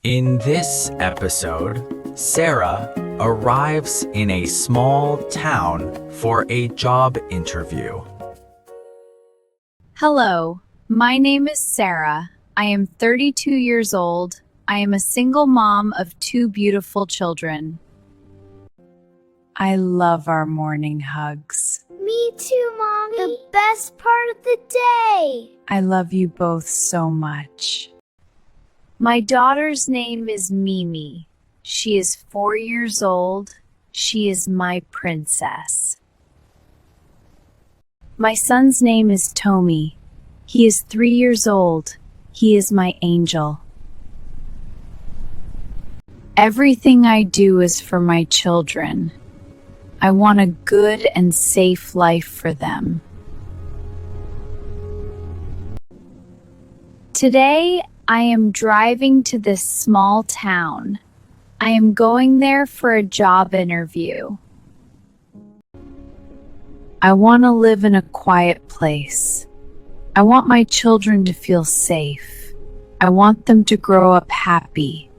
In this episode, Sara arrives in a small town for a job interview. Hello, my name is Sara. I am 32 years old. I am a single mom of 2 beautiful children. I love our morning hugs. Me too, Mommy. The best part of the day. I love you both so much. My daughter's name is Mimi. She is 4 years old. She is my princess. My son's name is Tommy. He is 3 years old. He is my angel. Everything I do is for my children. I want a good and safe life for them. Today, I am driving to this small town. I am going there for a job interview. I want to live in a quiet place. I want my children to feel safe. I want them to grow up happy.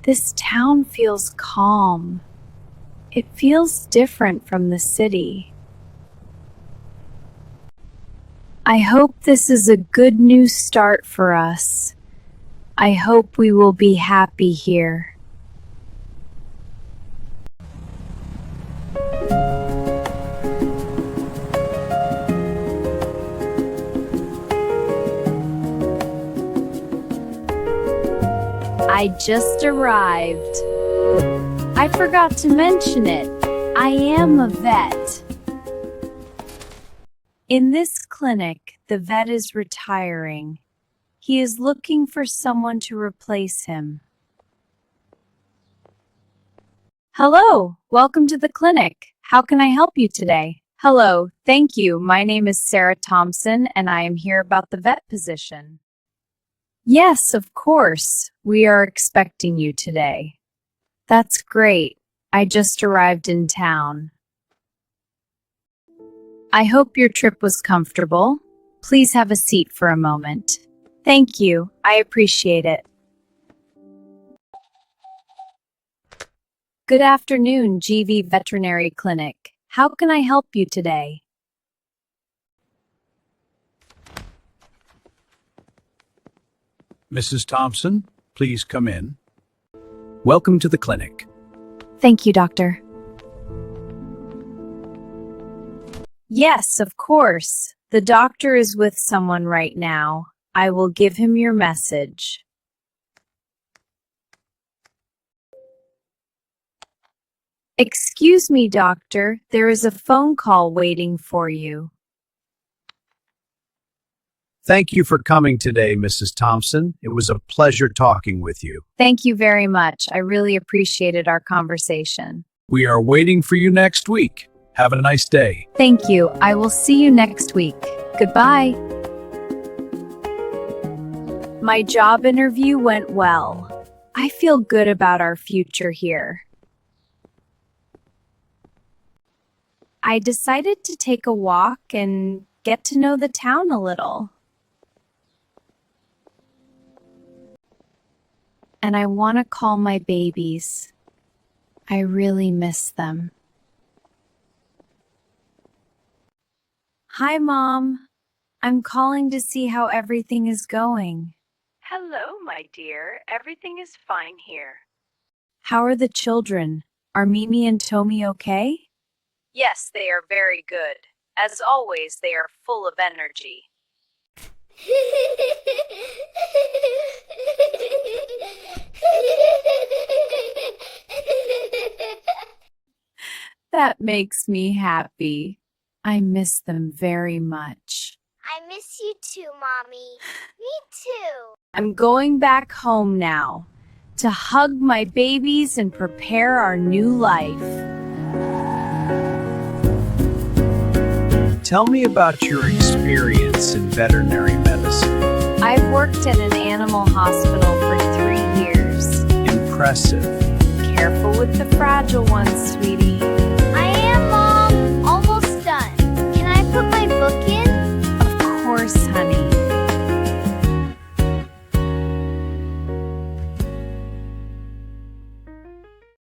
This town feels calm. It feels different from the city. I hope this is a good new start for us. I hope we will be happy here. I just arrived. I forgot to mention it. I am a vet. In this clinic, the vet is retiring. He is looking for someone to replace him. Hello, welcome to the clinic. How can I help you today? Hello, thank you. My name is Sara Thompson, and I am here about the vet position. Yes, of course. We are expecting you today. That's great. I just arrived in town. I hope your trip was comfortable. Please have a seat for a moment. Thank you. I appreciate it. Good afternoon, GV Veterinary Clinic. How can I help you today? Mrs. Thompson, please come in. Welcome to the clinic. Thank you, doctor. Yes, of course. The doctor is with someone right now. I will give him your message. Excuse me, doctor. There is a phone call waiting for you. Thank you for coming today, Mrs. Thompson. It was a pleasure talking with you. Thank you very much. I really appreciated our conversation. We are waiting for you next week. Have a nice day. Thank you. I will see you next week. Goodbye. My job interview went well. I feel good about our future here. I decided to take a walk and get to know the town a little. And I want to call my babies. I really miss them. Hi, Mom. I'm calling to see how everything is going. Hello, my dear. Everything is fine here. How are the children? Are Mimi and Tommy okay? Yes, they are very good. As always, they are full of energy. That makes me happy. I miss them very much. I miss you too, Mommy. Me too. I'm going back home now to hug my babies and prepare our new life. Tell me about your experience in veterinary medicine. I've worked at an animal hospital for 3 years. Impressive. Careful with the fragile ones, sweetie.